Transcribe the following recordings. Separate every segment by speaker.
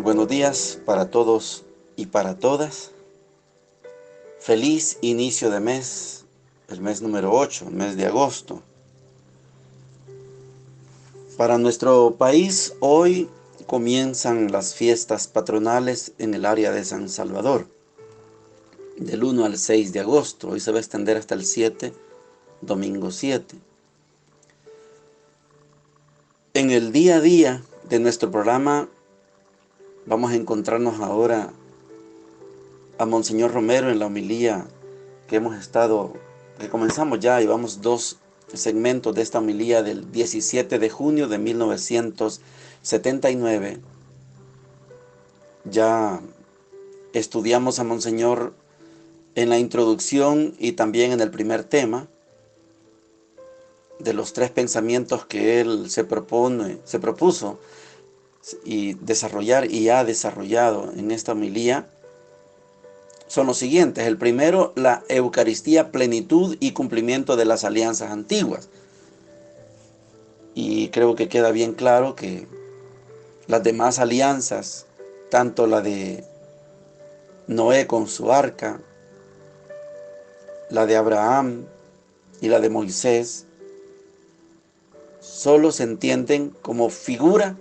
Speaker 1: Buenos días para todos y para todas. Feliz inicio de mes, el mes número 8, el mes de agosto. Para nuestro país hoy comienzan las fiestas patronales en el área de San Salvador, del 1 al 6 de agosto. Hoy se va a extender hasta el 7, domingo 7. En el día a día de nuestro programa vamos a encontrarnos ahora a Monseñor Romero en la homilía que comenzamos ya, llevamos 2 segmentos de esta homilía del 17 de junio de 1979. Ya estudiamos a Monseñor en la introducción y también en el primer tema de los 3 pensamientos que él se propuso y desarrollar y ha desarrollado en esta homilía. Son los siguientes. El primero, la Eucaristía, plenitud y cumplimiento de las alianzas antiguas. Y creo que queda bien claro que las demás alianzas, tanto la de Noé con su arca, la de Abraham y la de Moisés, solo se entienden como figura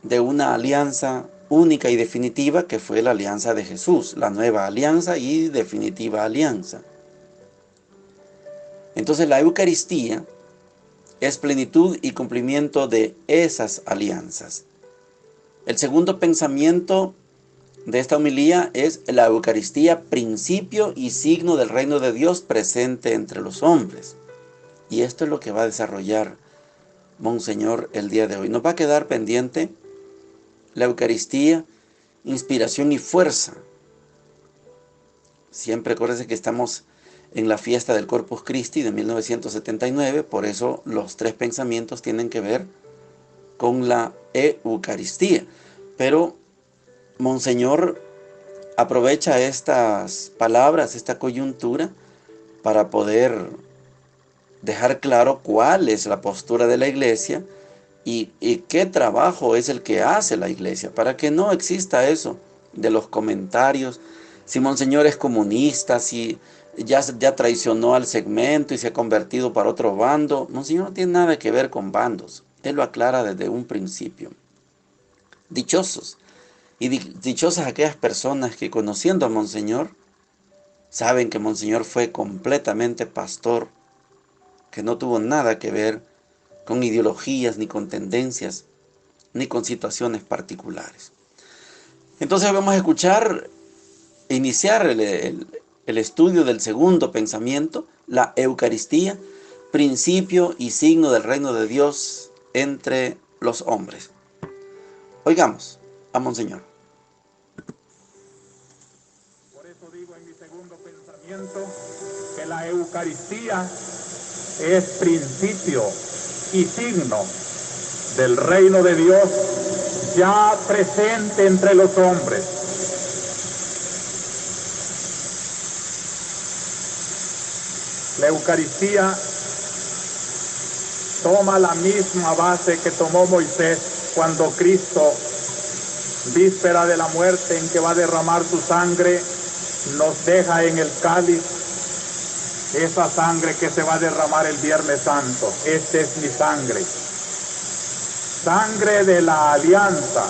Speaker 1: de una alianza única y definitiva que fue la alianza de Jesús, la nueva alianza y definitiva alianza. Entonces la Eucaristía es plenitud y cumplimiento de esas alianzas. El segundo pensamiento de esta homilía es la Eucaristía, principio y signo del reino de Dios presente entre los hombres. Y esto es lo que va a desarrollar Monseñor el día de hoy. Nos va a quedar pendiente la Eucaristía, inspiración y fuerza. Siempre acuérdense que estamos en la fiesta del Corpus Christi de 1979, por eso los 3 pensamientos tienen que ver con la Eucaristía. Pero Monseñor aprovecha estas palabras, esta coyuntura, para poder dejar claro cuál es la postura de la Iglesia y qué trabajo es el que hace la Iglesia, para que no exista eso de los comentarios, si Monseñor es comunista, si ya traicionó al segmento y se ha convertido para otro bando. Monseñor no tiene nada que ver con bandos, él lo aclara desde un principio. Dichosos y dichosas aquellas personas que, conociendo a Monseñor, saben que Monseñor fue completamente pastor, que no tuvo nada que ver con ideologías, ni con tendencias, ni con situaciones particulares. Entonces vamos a iniciar el estudio del segundo pensamiento, la Eucaristía, principio y signo del reino de Dios entre los hombres. Oigamos a Monseñor.
Speaker 2: Por eso digo en mi segundo pensamiento que la Eucaristía es principio y signo del reino de Dios ya presente entre los hombres. La Eucaristía toma la misma base que tomó Moisés cuando Cristo, víspera de la muerte en que va a derramar su sangre, nos deja en el cáliz esa sangre que se va a derramar el Viernes Santo. Esta es mi sangre, sangre de la alianza.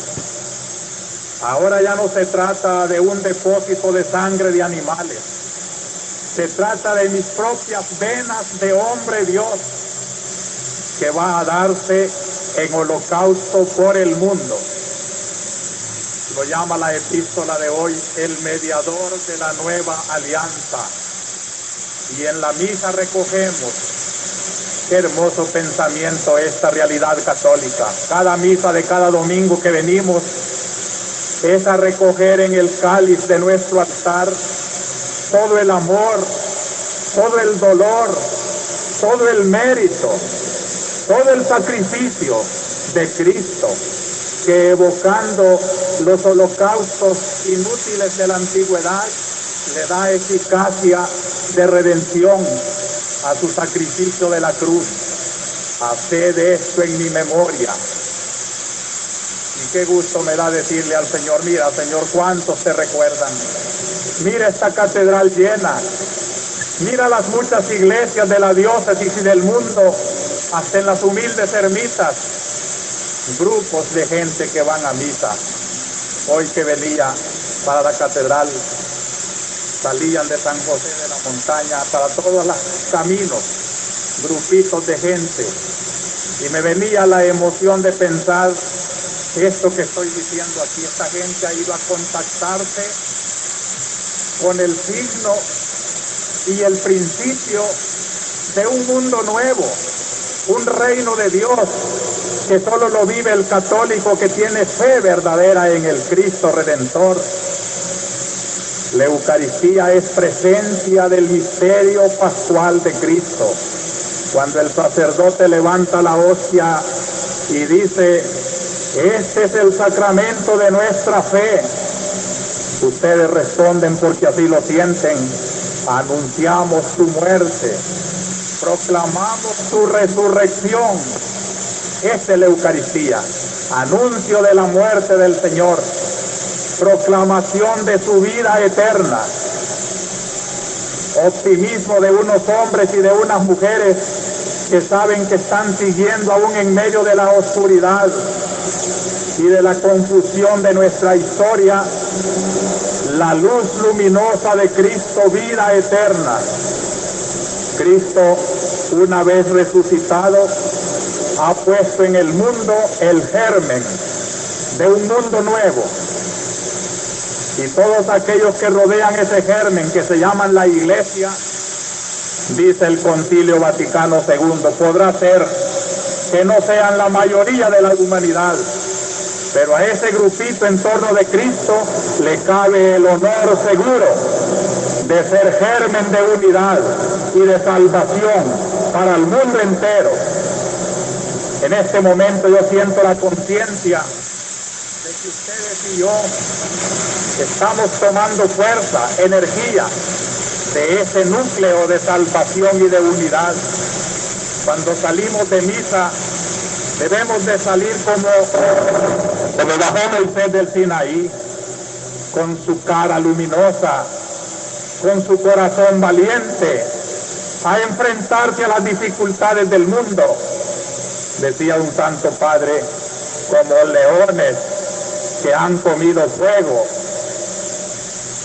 Speaker 2: Ahora ya no se trata de un depósito de sangre de animales. Se trata de mis propias venas de hombre Dios, que va a darse en holocausto por el mundo. Lo llama la epístola de hoy el mediador de la nueva alianza. Y en la misa recogemos, qué hermoso pensamiento, esta realidad católica. Cada misa de cada domingo que venimos es a recoger en el cáliz de nuestro altar todo el amor, todo el dolor, todo el mérito, todo el sacrificio de Cristo, que evocando los holocaustos inútiles de la antigüedad, le da eficacia de redención a su sacrificio de la cruz. Haced esto en mi memoria. Y qué gusto me da decirle al Señor, mira, Señor, ¿cuántos te recuerdan? Mira esta catedral llena. Mira las muchas iglesias de la diócesis y del mundo, hasta en las humildes ermitas, grupos de gente que van a misa. Hoy que venía para la catedral, salían de San José de la Montaña para todos los caminos, grupitos de gente. Y me venía la emoción de pensar esto que estoy diciendo aquí. Esta gente ha ido a contactarse con el signo y el principio de un mundo nuevo, un reino de Dios que solo lo vive el católico que tiene fe verdadera en el Cristo Redentor. La Eucaristía es presencia del misterio pascual de Cristo. Cuando el sacerdote levanta la hostia y dice, este es el sacramento de nuestra fe, ustedes responden porque así lo sienten, anunciamos su muerte, proclamamos su resurrección. Esta es la Eucaristía, anuncio de la muerte del Señor, proclamación de su vida eterna, optimismo de unos hombres y de unas mujeres que saben que están siguiendo aún en medio de la oscuridad y de la confusión de nuestra historia, la luz luminosa de Cristo, vida eterna. Cristo, una vez resucitado, ha puesto en el mundo el germen de un mundo nuevo. Y todos aquellos que rodean ese germen, que se llaman la Iglesia, dice el Concilio Vaticano II, podrá ser que no sean la mayoría de la humanidad, pero a ese grupito en torno de Cristo le cabe el honor seguro de ser germen de unidad y de salvación para el mundo entero. En este momento yo siento la conciencia de que ustedes y yo estamos tomando fuerza, energía de ese núcleo de salvación y de unidad. Cuando salimos de misa, debemos de salir como bajó Moisés del Sinaí, con su cara luminosa, con su corazón valiente, a enfrentarse a las dificultades del mundo. Decía un santo padre, como leones que han comido fuego.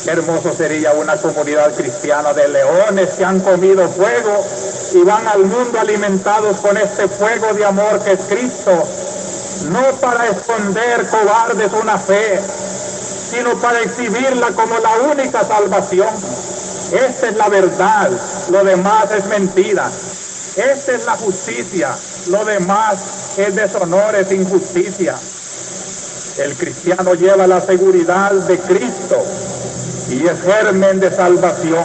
Speaker 2: Qué hermoso sería una comunidad cristiana de leones que han comido fuego y van al mundo alimentados con este fuego de amor que es Cristo, no para esconder cobardes una fe, sino para exhibirla como la única salvación. Esta es la verdad, lo demás es mentira. Esta es la justicia, lo demás es deshonor, es injusticia. El cristiano lleva la seguridad de Cristo y es germen de salvación.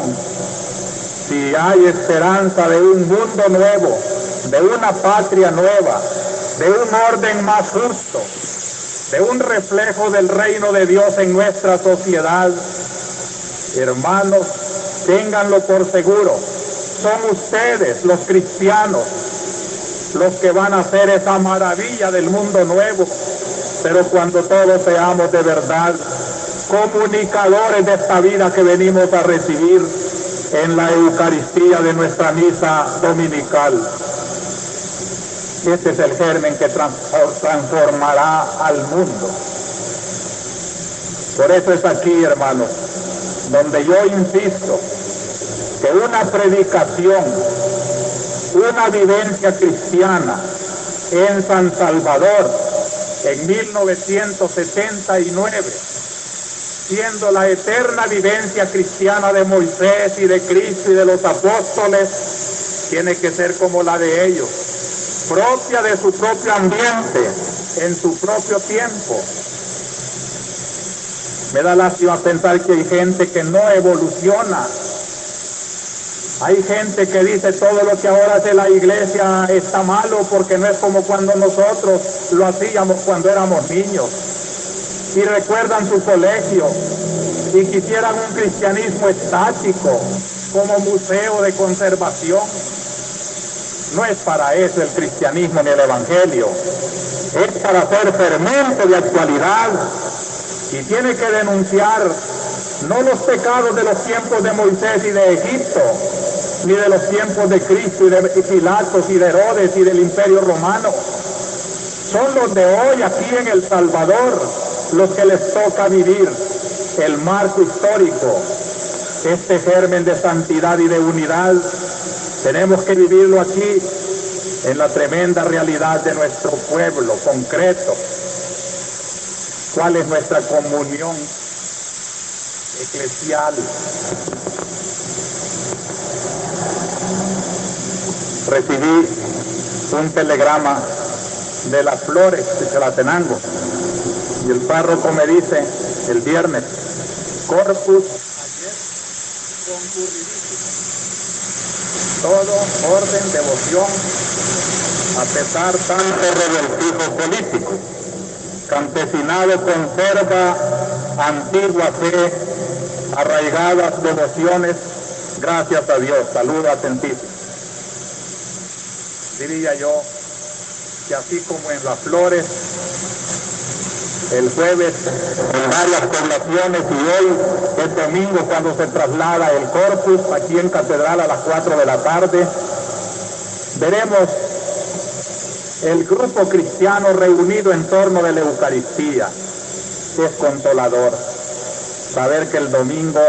Speaker 2: Si hay esperanza de un mundo nuevo, de una patria nueva, de un orden más justo, de un reflejo del reino de Dios en nuestra sociedad, hermanos, ténganlo por seguro, son ustedes, los cristianos, los que van a hacer esa maravilla del mundo nuevo. Pero cuando todos seamos de verdad comunicadores de esta vida que venimos a recibir en la Eucaristía de nuestra misa dominical. Este es el germen que transporta transformará al mundo. Por eso es aquí, hermanos, donde yo insisto que una predicación, una vivencia cristiana en San Salvador en 1979, siendo la eterna vivencia cristiana de Moisés y de Cristo y de los apóstoles, tiene que ser como la de ellos, propia de su propio ambiente, en su propio tiempo. Me da lástima pensar que hay gente que no evoluciona. Hay gente que dice todo lo que ahora hace la iglesia está malo porque no es como cuando nosotros lo hacíamos cuando éramos niños. Y recuerdan su colegio y quisieran un cristianismo estático como museo de conservación. No es para eso el cristianismo ni el evangelio. Es para ser fermento de actualidad y tiene que denunciar no los pecados de los tiempos de Moisés y de Egipto, ni de los tiempos de Cristo y de Pilatos y de Herodes y del Imperio Romano. Son los de hoy aquí en El Salvador los que les toca vivir el marco histórico, este germen de santidad y de unidad. Tenemos que vivirlo aquí en la tremenda realidad de nuestro pueblo concreto. ¿Cuál es nuestra comunión eclesial? Recibí un telegrama de Las Flores, de Chalatenango, y el párroco me dice el viernes: Corpus ayer concurridísimo, todo orden, devoción, a pesar tanto revoltijo político. Campesinado conserva antigua fe, arraigadas devociones, gracias a Dios. Saludo atentísimo. Diría yo que así como en Las Flores, el jueves en varias poblaciones y hoy es domingo cuando se traslada el Corpus aquí en Catedral a las 4 de la tarde, veremos el grupo cristiano reunido en torno de la Eucaristía. Es consolador saber que el domingo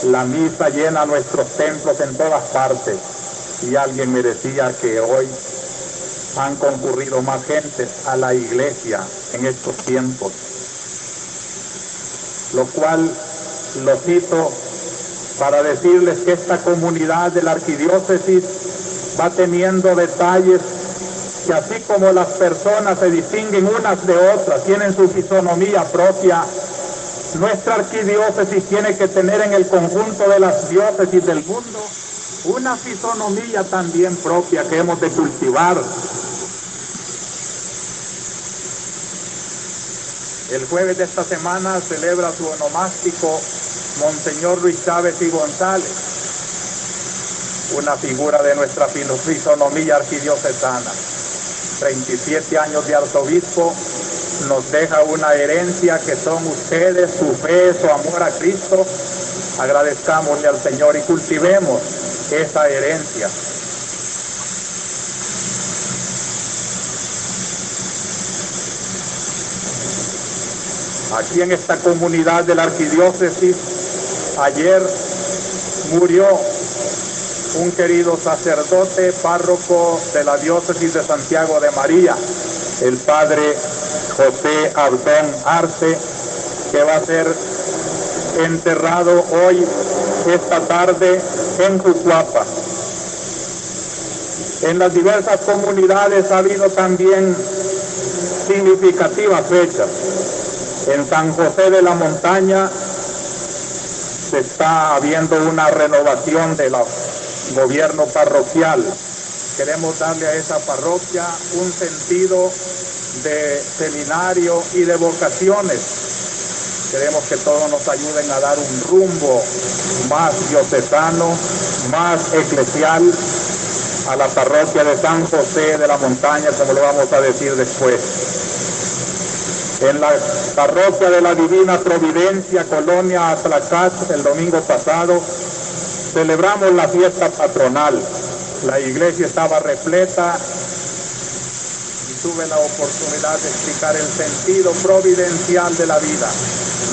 Speaker 2: la misa llena nuestros templos en todas partes. Y alguien me decía que hoy han concurrido más gentes a la iglesia en estos tiempos, lo cual lo cito para decirles que esta comunidad de la arquidiócesis va teniendo detalles que, así como las personas se distinguen unas de otras, tienen su fisonomía propia. Nuestra arquidiócesis tiene que tener en el conjunto de las diócesis del mundo una fisonomía también propia que hemos de cultivar. El jueves de esta semana celebra su onomástico Monseñor Luis Chávez y González, una figura de nuestra fisonomía arquidiocesana. 37 años de arzobispo, nos deja una herencia que son ustedes, su fe, su amor a Cristo. Agradezcámosle al Señor y cultivemos esa herencia. Aquí en esta comunidad de la arquidiócesis, ayer murió un querido sacerdote, párroco de la diócesis de Santiago de María, el padre José Abdón Arce, que va a ser enterrado hoy, esta tarde, en Jucuapa. En las diversas comunidades ha habido también significativas fechas. En San José de la Montaña se está habiendo una renovación del gobierno parroquial. Queremos darle a esa parroquia un sentido de seminario y de vocaciones. Queremos que todos nos ayuden a dar un rumbo más diocesano, más eclesial a la parroquia de San José de la Montaña, como lo vamos a decir después. En la parroquia de la Divina Providencia, Colonia Atlacat, el domingo pasado, celebramos la fiesta patronal. La iglesia estaba repleta, tuve la oportunidad de explicar el sentido providencial de la vida.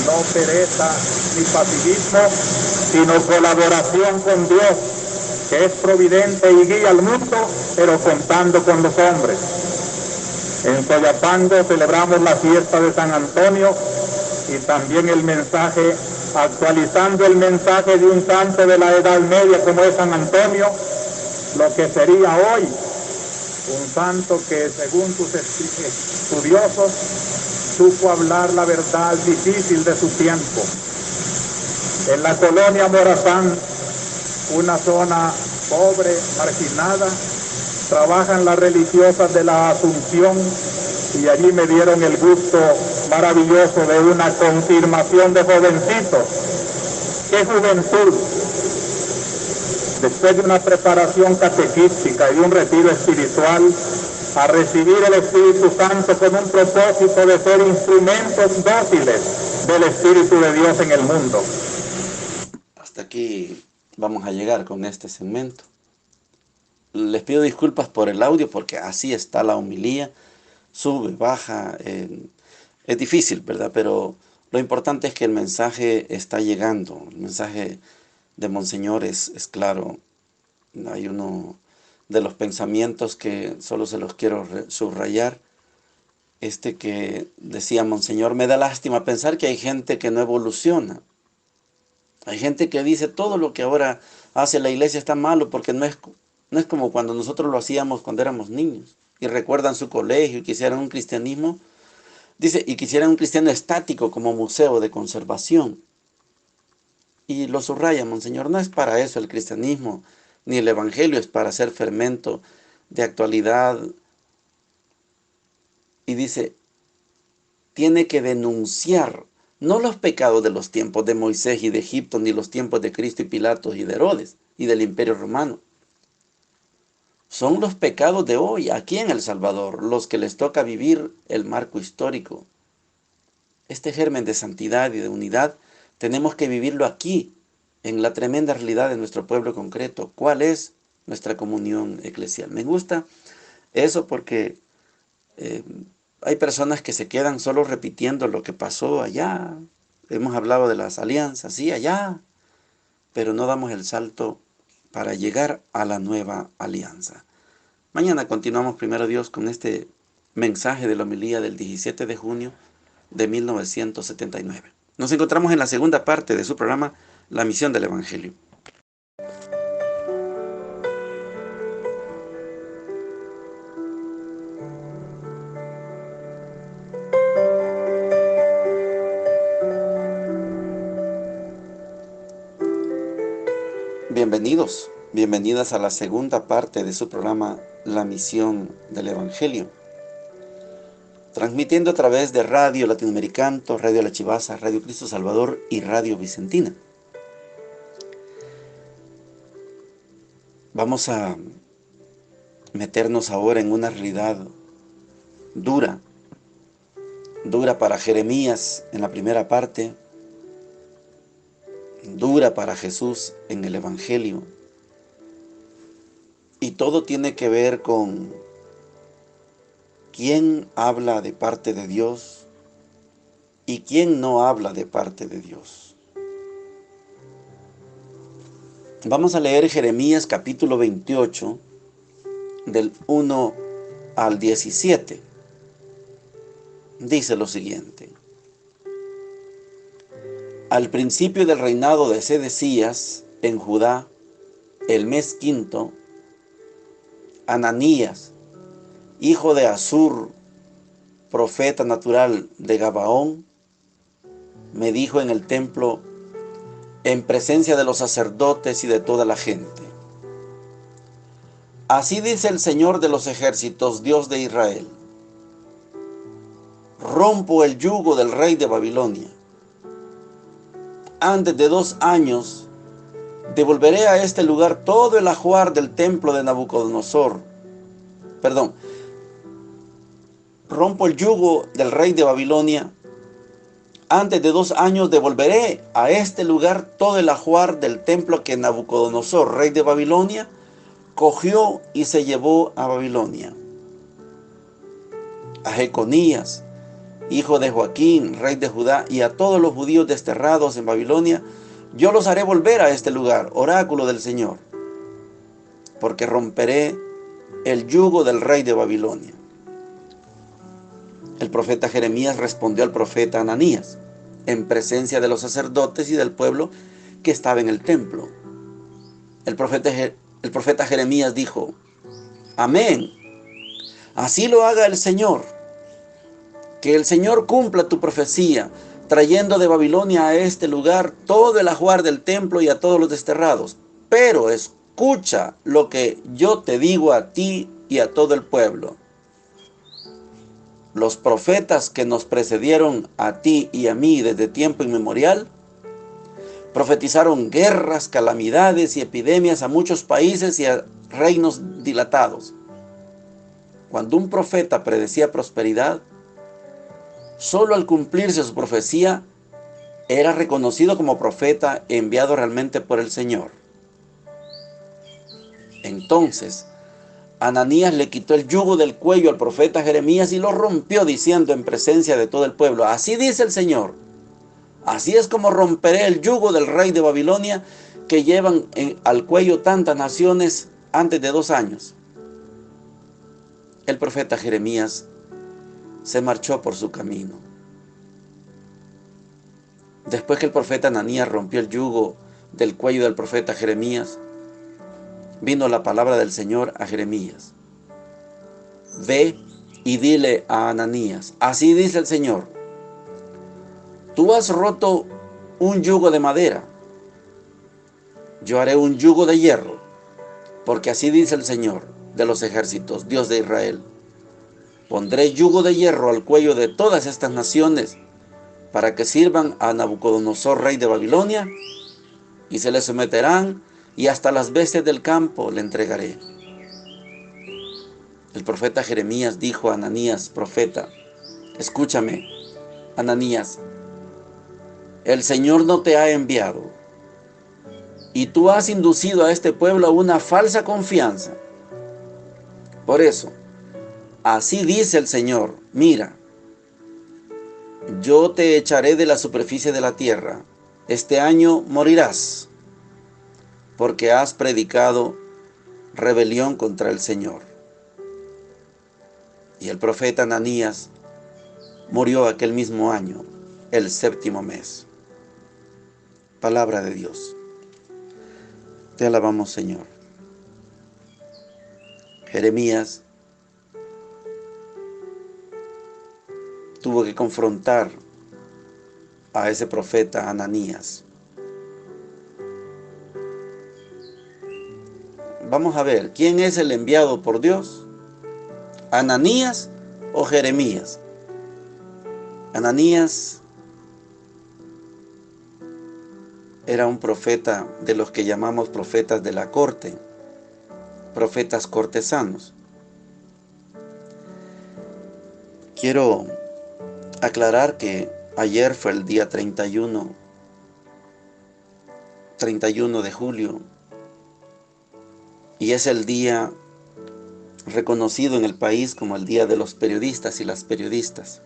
Speaker 2: No pereza ni pasivismo, sino colaboración con Dios, que es providente y guía al mundo, pero contando con los hombres. En Soyapango celebramos la fiesta de San Antonio y también el mensaje, actualizando el mensaje de un santo de la Edad Media como es San Antonio, lo que sería hoy un santo que según sus estudiosos supo hablar la verdad difícil de su tiempo. En la colonia Morazán, una zona pobre, marginada, trabajan las religiosas de la Asunción y allí me dieron el gusto maravilloso de una confirmación de jovencitos. ¡Qué juventud! Después de una preparación catequística y un retiro espiritual, a recibir el Espíritu Santo con un propósito de ser instrumentos dóciles del Espíritu de Dios en el mundo.
Speaker 1: Hasta aquí vamos a llegar con este segmento. Les pido disculpas por el audio porque así está la homilía, sube, baja, es difícil, ¿verdad? Pero lo importante es que el mensaje está llegando, el mensaje de Monseñor es claro. Hay uno de los pensamientos que solo se los quiero subrayar, que decía Monseñor: me da lástima pensar que hay gente que no evoluciona. Hay gente que dice todo lo que ahora hace la iglesia está malo porque no es como cuando nosotros lo hacíamos cuando éramos niños y recuerdan su colegio y quisieran un cristianismo, dice, y quisieran un cristiano estático como museo de conservación. Y lo subraya Monseñor: no es para eso el cristianismo, ni el evangelio es para ser fermento de actualidad. Y dice, tiene que denunciar no los pecados de los tiempos de Moisés y de Egipto, ni los tiempos de Cristo y Pilatos y de Herodes y del Imperio Romano. Son los pecados de hoy, aquí en El Salvador, los que les toca vivir el marco histórico. Este germen de santidad y de unidad tenemos que vivirlo aquí, en la tremenda realidad de nuestro pueblo concreto. ¿Cuál es nuestra comunión eclesial? Me gusta eso porque hay personas que se quedan solo repitiendo lo que pasó allá. Hemos hablado de las alianzas, sí, allá, pero no damos el salto para llegar a la nueva alianza. Mañana continuamos, primero Dios, con este mensaje de la homilía del 17 de junio de 1979. Nos encontramos en la segunda parte de su programa, La Misión del Evangelio. Bienvenidos, bienvenidas a la segunda parte de su programa, La Misión del Evangelio. Transmitiendo a través de Radio Latinoamericano, Radio La Chivaza, Radio Cristo Salvador y Radio Vicentina. Vamos a meternos ahora en una realidad dura para Jeremías en la primera parte, dura para Jesús en el Evangelio. Y todo tiene que ver con quién habla de parte de Dios y quién no habla de parte de Dios. Vamos a leer Jeremías capítulo 28, del 1 al 17. Dice lo siguiente: al principio del reinado de Sedecías en Judá, el mes quinto, Ananías, hijo de Azur, profeta natural de Gabaón, me dijo en el templo, en presencia de los sacerdotes y de toda la gente: así dice el Señor de los ejércitos, Dios de Israel: rompo el yugo del rey de Babilonia. Antes de 2 años devolveré a este lugar todo el ajuar del templo de Nabucodonosor. Rompo el yugo del rey de Babilonia. Antes de 2 años devolveré a este lugar todo el ajuar del templo que Nabucodonosor, rey de Babilonia, cogió y se llevó a Babilonia. a Jeconías, hijo de Joaquín, rey de Judá, y a todos los judíos desterrados en Babilonia, yo los haré volver a este lugar, oráculo del Señor, porque romperé el yugo del rey de Babilonia. El profeta Jeremías respondió al profeta Ananías, en presencia de los sacerdotes y del pueblo que estaba en el templo. El profeta Jeremías dijo: amén, así lo haga el Señor. Que el Señor cumpla tu profecía, trayendo de Babilonia a este lugar todo el ajuar del templo y a todos los desterrados. Pero escucha lo que yo te digo a ti y a todo el pueblo. Los profetas que nos precedieron a ti y a mí desde tiempo inmemorial profetizaron guerras, calamidades y epidemias a muchos países y a reinos dilatados. Cuando un profeta predecía prosperidad, solo al cumplirse su profecía era reconocido como profeta enviado realmente por el Señor. Entonces, Ananías le quitó el yugo del cuello al profeta Jeremías y lo rompió, diciendo en presencia de todo el pueblo: así dice el Señor, así es como romperé el yugo del rey de Babilonia que llevan al cuello tantas naciones antes de 2 años. El profeta Jeremías se marchó por su camino. Después que el profeta Ananías rompió el yugo del cuello del profeta Jeremías, vino la palabra del Señor a Jeremías: ve y dile a Ananías, así dice el Señor, tú has roto un yugo de madera, yo haré un yugo de hierro, porque así dice el Señor de los ejércitos, Dios de Israel. Pondré yugo de hierro al cuello de todas estas naciones para que sirvan a Nabucodonosor, rey de Babilonia, y se le someterán, y hasta las bestias del campo le entregaré. El profeta Jeremías dijo a Ananías, profeta: escúchame, Ananías, el Señor no te ha enviado, y tú has inducido a este pueblo a una falsa confianza. Por eso, así dice el Señor: mira, yo te echaré de la superficie de la tierra. Este año morirás, porque has predicado rebelión contra el Señor. Y el profeta Ananías murió aquel mismo año, el 7º mes. Palabra de Dios. Te alabamos, Señor. Jeremías tuvo que confrontar a ese profeta Ananías. Vamos a ver, ¿quién es el enviado por Dios? ¿Ananías o Jeremías? Ananías era un profeta de los que llamamos profetas de la corte, profetas cortesanos. Quiero aclarar que ayer fue el día 31 de julio, y es el día reconocido en el país como el Día de los Periodistas y las Periodistas.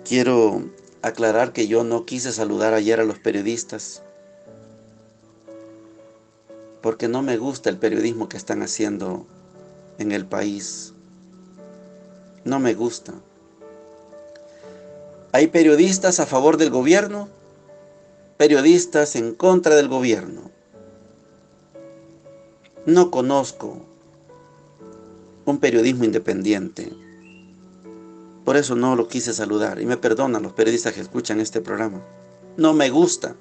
Speaker 1: Quiero aclarar que yo no quise saludar ayer a los periodistas porque no me gusta el periodismo que están haciendo en el país. No me gusta. Hay periodistas a favor del gobierno, periodistas en contra del gobierno. No conozco un periodismo independiente. Por eso no lo quise saludar. Y me perdonan los periodistas que escuchan este programa. No me gusta,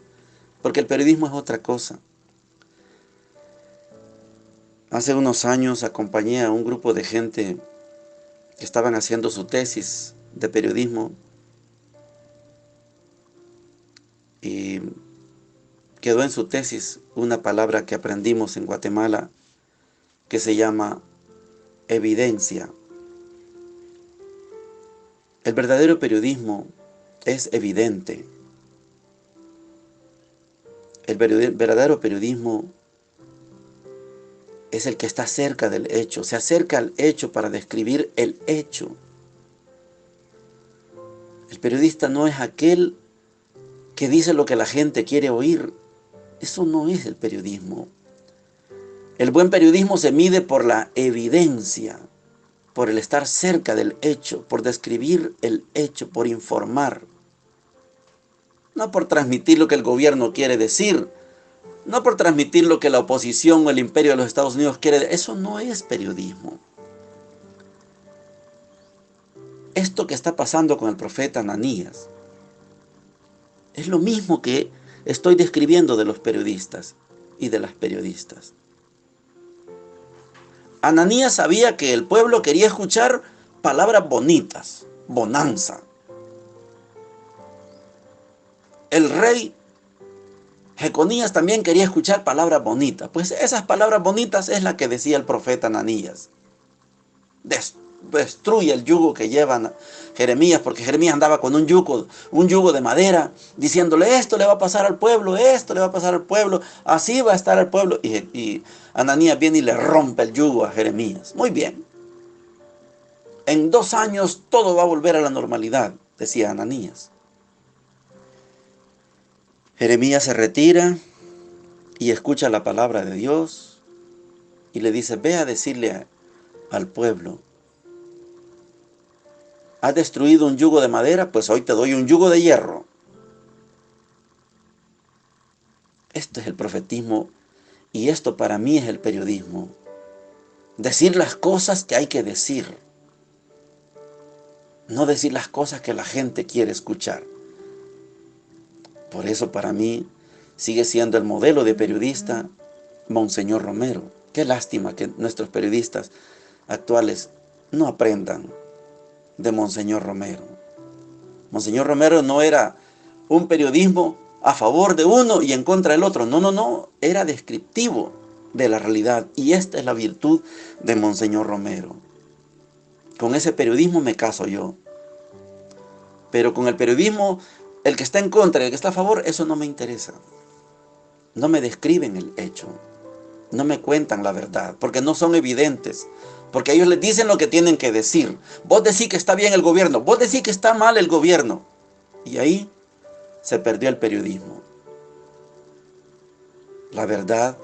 Speaker 1: porque el periodismo es otra cosa. Hace unos años acompañé a un grupo de gente que estaban haciendo su tesis de periodismo y quedó en su tesis una palabra que aprendimos en Guatemala que se llama evidencia. El verdadero periodismo es evidente. El verdadero periodismo es el que está cerca del hecho, se acerca al hecho para describir el hecho. El periodista no es aquel que dice lo que la gente quiere oír. Eso no es el periodismo. El buen periodismo se mide por la evidencia, por el estar cerca del hecho, por describir el hecho, por informar. No por transmitir lo que el gobierno quiere decir, no por transmitir lo que la oposición o el imperio de los Estados Unidos quiere decir. Eso no es periodismo. Esto que está pasando con el profeta Ananías es lo mismo que estoy describiendo de los periodistas y de las periodistas. Ananías sabía que el pueblo quería escuchar palabras bonitas, bonanza. El rey Jeconías también quería escuchar palabras bonitas. Pues esas palabras bonitas es la que decía el profeta Ananías. Destruye el yugo que llevan Jeremías, porque Jeremías andaba con un yugo de madera, diciéndole: esto le va a pasar al pueblo, esto le va a pasar al pueblo, así va a estar el pueblo. Y Ananías viene y le rompe el yugo a Jeremías. Muy bien. En 2 años todo va a volver a la normalidad, decía Ananías. Jeremías se retira y escucha la palabra de Dios y le dice: ve a decirle al pueblo: ¿has destruido un yugo de madera? Pues hoy te doy un yugo de hierro. Esto es el profetismo y esto para mí es el periodismo. Decir las cosas que hay que decir. No decir las cosas que la gente quiere escuchar. Por eso para mí sigue siendo el modelo de periodista Monseñor Romero. Qué lástima que nuestros periodistas actuales no aprendan de Monseñor Romero. Monseñor Romero no era un periodismo a favor de uno y en contra del otro. No. Era descriptivo de la realidad. Y esta es la virtud de Monseñor Romero. Con ese periodismo me caso yo. Pero con el periodismo, el que está en contra y el que está a favor, eso no me interesa. No me describen el hecho. No me cuentan la verdad, porque no son evidentes. Porque ellos les dicen lo que tienen que decir. Vos decís que está bien el gobierno, vos decís que está mal el gobierno. Y ahí se perdió el periodismo. La verdad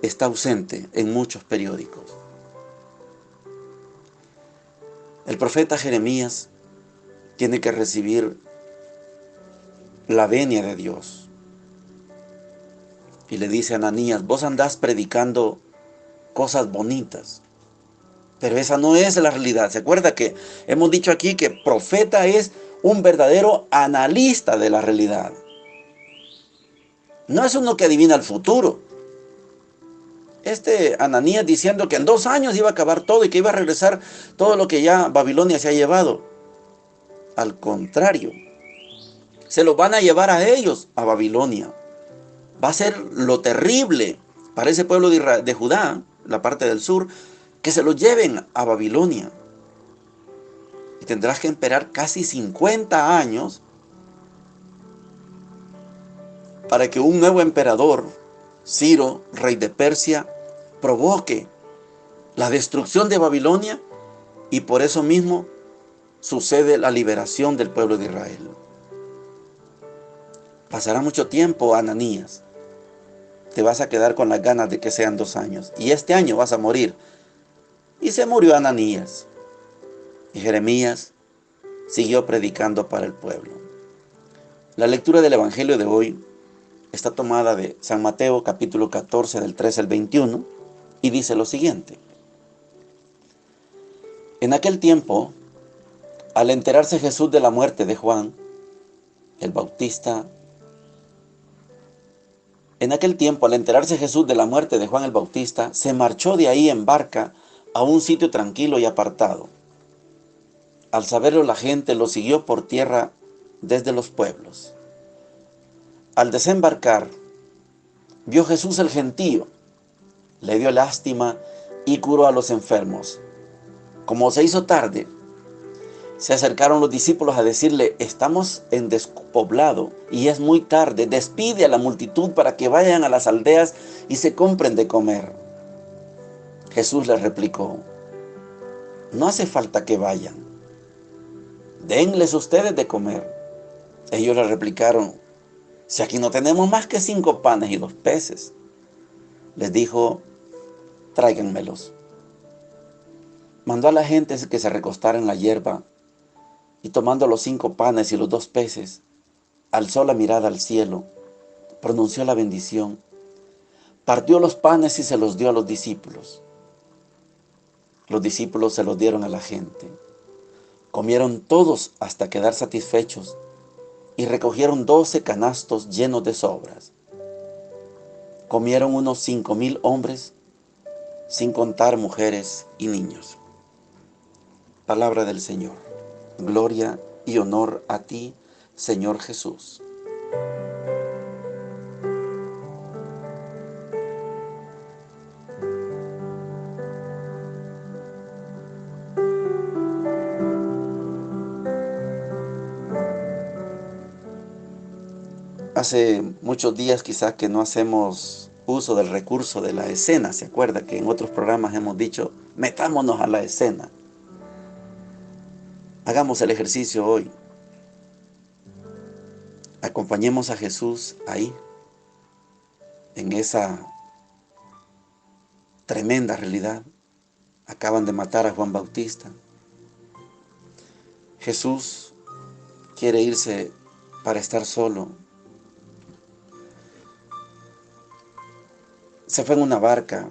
Speaker 1: está ausente en muchos periódicos. El profeta Jeremías tiene que recibir la venia de Dios. Y le dice a Ananías: vos andás predicando cosas bonitas, pero esa no es la realidad. ¿Se acuerda que hemos dicho aquí que profeta es un verdadero analista de la realidad? No es uno que adivina el futuro. Ananías diciendo que en 2 años iba a acabar todo y que iba a regresar todo lo que ya Babilonia se ha llevado. Al contrario, se lo van a llevar a ellos, a Babilonia. Va a ser lo terrible para ese pueblo de Judá, la parte del sur, que se lo lleven a Babilonia. Y tendrás que esperar casi 50 años para que un nuevo emperador, Ciro, rey de Persia, provoque la destrucción de Babilonia, y por eso mismo sucede la liberación del pueblo de Israel. Pasará mucho tiempo, Ananías. Te vas a quedar con las ganas de que sean 2 años. Y este año vas a morir. Y se murió Ananías. Y Jeremías siguió predicando para el pueblo. La lectura del Evangelio de hoy está tomada de San Mateo capítulo 14 del 13 al 21 y dice lo siguiente. En aquel tiempo, al enterarse Jesús de la muerte de Juan el Bautista, se marchó de ahí en barca a un sitio tranquilo y apartado. Al saberlo, la gente lo siguió por tierra desde los pueblos. Al desembarcar, vio Jesús el gentío, le dio lástima y curó a los enfermos. Como se hizo tarde, se acercaron los discípulos a decirle: estamos en despoblado y es muy tarde, despide a la multitud para que vayan a las aldeas y se compren de comer. Jesús les replicó: no hace falta que vayan, denles ustedes de comer. Ellos le replicaron: si aquí no tenemos más que 5 panes y 2 peces. Les dijo: tráiganmelos. Mandó a la gente que se recostara en la hierba, y tomando los 5 panes y los 2 peces, alzó la mirada al cielo, pronunció la bendición, partió los panes y se los dio a los discípulos. Los discípulos se los dieron a la gente. Comieron todos hasta quedar satisfechos y recogieron 12 canastos llenos de sobras. Comieron unos 5,000 hombres, sin contar mujeres y niños. Palabra del Señor. Gloria y honor a ti, Señor Jesús. Hace muchos días quizás que no hacemos uso del recurso de la escena. ¿Se acuerda que en otros programas hemos dicho, metámonos a la escena? Hagamos el ejercicio hoy. Acompañemos a Jesús ahí, en esa tremenda realidad. Acaban de matar a Juan Bautista. Jesús quiere irse para estar solo. Se fue en una barca,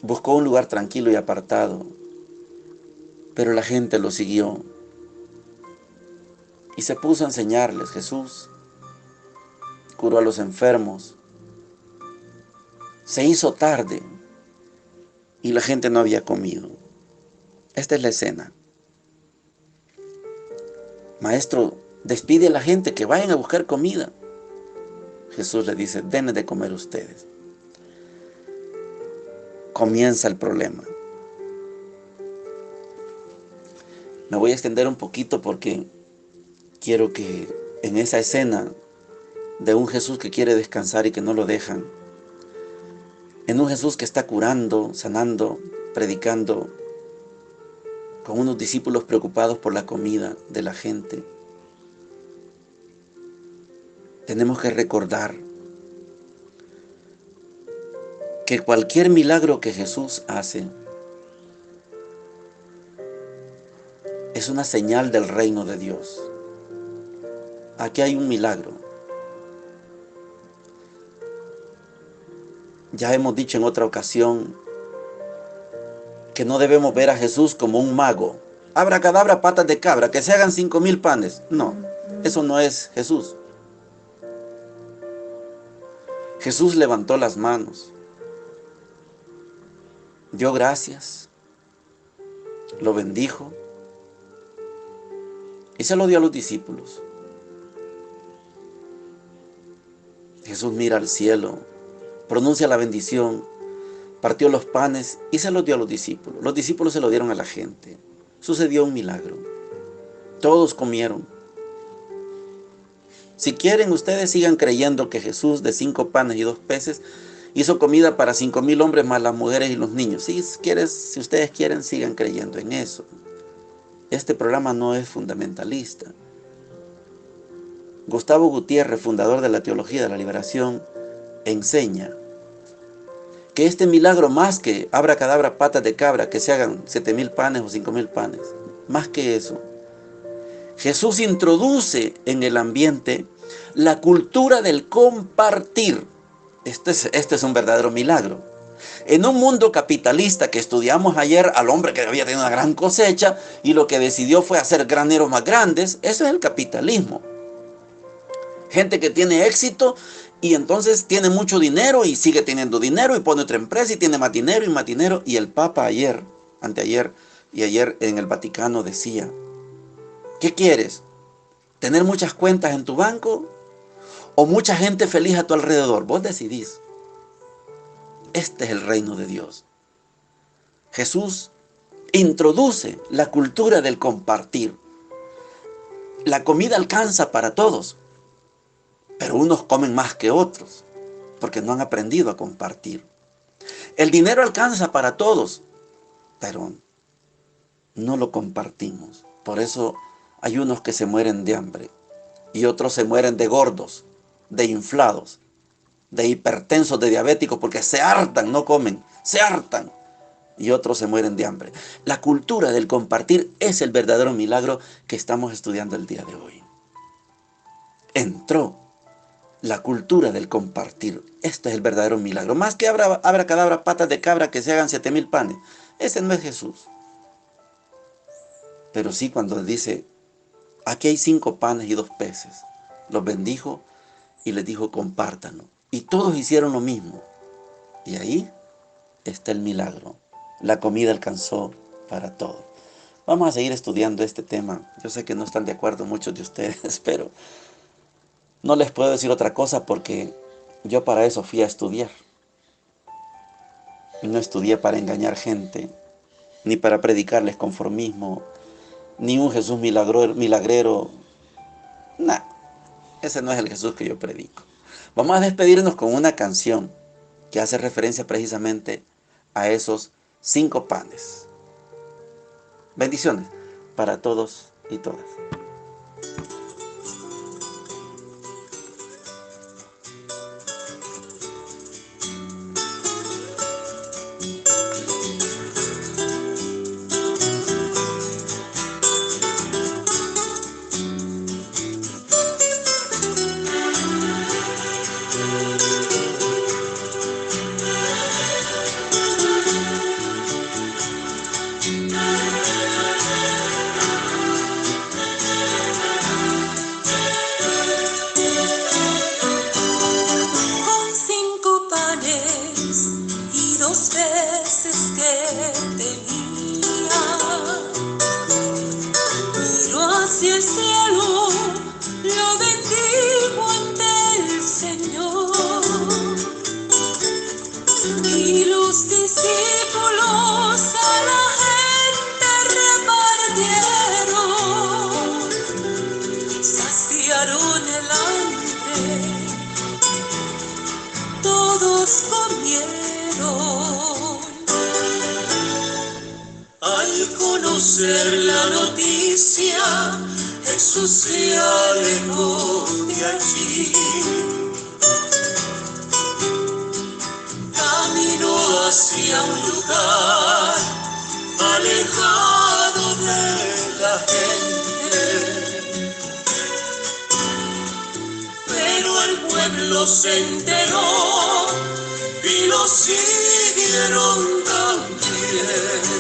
Speaker 1: buscó un lugar tranquilo y apartado, pero la gente lo siguió y se puso a enseñarles. Jesús curó a los enfermos. Se hizo tarde y la gente no había comido. Esta es la escena. Maestro, despide a la gente que vayan a buscar comida. Jesús le dice: denle de comer ustedes. Comienza el problema. Me voy a extender un poquito porque quiero que en esa escena de un Jesús que quiere descansar y que no lo dejan, en un Jesús que está curando, sanando, predicando, con unos discípulos preocupados por la comida de la gente, tenemos que recordar que cualquier milagro que Jesús hace es una señal del reino de Dios. Aquí hay un milagro. Ya hemos dicho en otra ocasión que no debemos ver a Jesús como un mago. Abracadabra, patas de cabra, que se hagan 5,000 panes. No, eso no es Jesús. Jesús levantó las manos, dio gracias, lo bendijo y se lo dio a los discípulos. Jesús mira al cielo, pronuncia la bendición, partió los panes y se los dio a los discípulos. Los discípulos se lo dieron a la gente. Sucedió un milagro. Todos comieron. Si quieren, ustedes sigan creyendo que Jesús, de 5 panes y 2 peces, hizo comida para 5,000 hombres más las mujeres y los niños. Si ustedes quieren, sigan creyendo en eso. Este programa no es fundamentalista. Gustavo Gutiérrez, fundador de la Teología de la Liberación, enseña que este milagro, más que abracadabra, patas de cabra, que se hagan 7,000 panes o 5,000 panes, más que eso, Jesús introduce en el ambiente la cultura del compartir. Este es un verdadero milagro. En un mundo capitalista que estudiamos ayer, al hombre que había tenido una gran cosecha y lo que decidió fue hacer graneros más grandes, eso es el capitalismo. Gente que tiene éxito y entonces tiene mucho dinero y sigue teniendo dinero y pone otra empresa y tiene más dinero y más dinero. Y el Papa anteayer y ayer en el Vaticano decía: ¿qué quieres? ¿Tener muchas cuentas en tu banco o mucha gente feliz a tu alrededor? Vos decidís. Este es el reino de Dios. Jesús introduce la cultura del compartir. La comida alcanza para todos, pero unos comen más que otros porque no han aprendido a compartir. El dinero alcanza para todos, pero no lo compartimos. Por eso hay unos que se mueren de hambre y otros se mueren de gordos, de inflados, de hipertensos, de diabéticos, porque se hartan, no comen, se hartan. Y otros se mueren de hambre. La cultura del compartir es el verdadero milagro que estamos estudiando el día de hoy. Entró la cultura del compartir. Esto es el verdadero milagro. Más que abracadabra, patas de cabra, que se hagan 7,000 panes. Ese no es Jesús. Pero sí cuando dice, aquí hay 5 panes y 2 peces. Los bendijo y les dijo, compártanlo. Y todos hicieron lo mismo. Y ahí está el milagro. La comida alcanzó para todos. Vamos a seguir estudiando este tema. Yo sé que no están de acuerdo muchos de ustedes, pero no les puedo decir otra cosa porque yo para eso fui a estudiar. Y no estudié para engañar gente, ni para predicarles conformismo, ni un Jesús milagrero. Nah, ese no es el Jesús que yo predico. Vamos a despedirnos con una canción que hace referencia precisamente a esos 5 panes. Bendiciones para todos y todas.
Speaker 3: La noticia, Jesús se alejó de allí, caminó hacia un lugar alejado de la gente, pero el pueblo se enteró y lo siguieron también.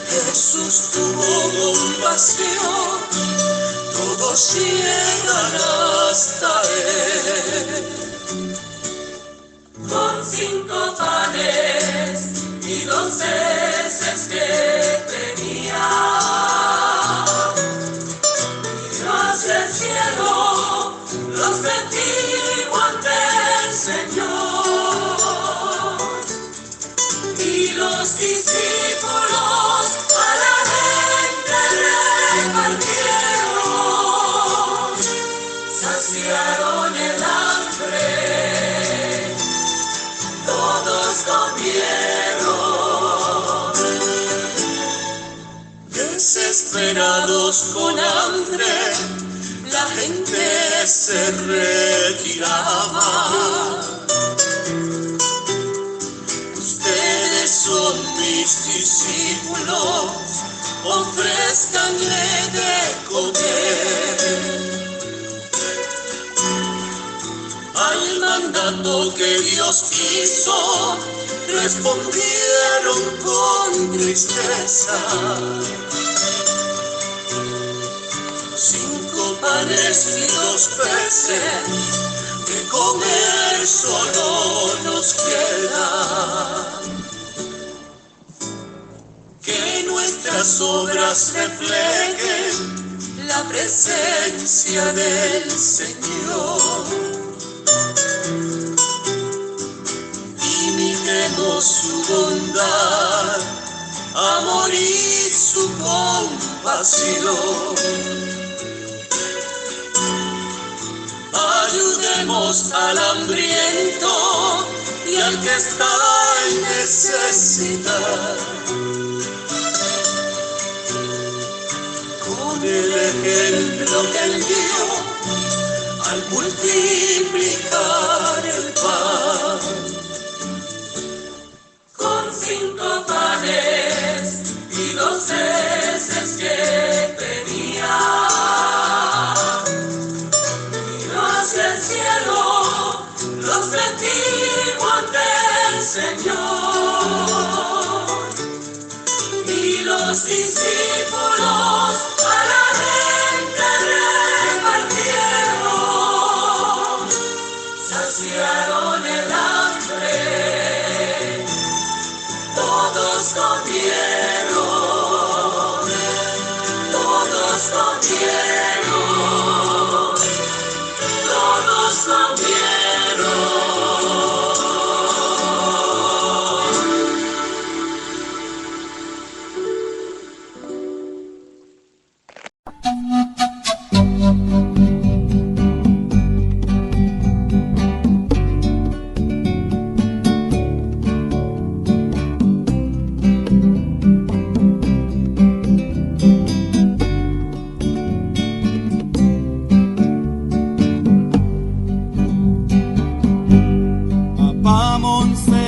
Speaker 3: Jesús tuvo compasión, todos llegan hasta Él. Con 5 panes y 2 peces que tenía, miró hacia el cielo, los bendijo ante el Señor. Y los discípulos saciaron el hambre, todos comieron. Desesperados con hambre, la gente se retiraba. Ustedes son mis discípulos, ofrézcanle de comer. Al mandato que Dios hizo, respondieron con tristeza. 5 panes y 2 peces, de comer solo nos queda. Que nuestras obras reflejen la presencia del Señor. Imitemos su bondad, amor y su compasión. Ayúdenos demos al hambriento y al que está en necesidad. Con el ejemplo que él dio al multiplicar el pan, con 5 panes y 2 peces que tenía, miró hacia el cielo, los bendijo ante el Señor, y los discípulos a la gente repartieron, saciaron el hambre, todos comieron, todos comieron, todos comieron.
Speaker 4: Papá Monse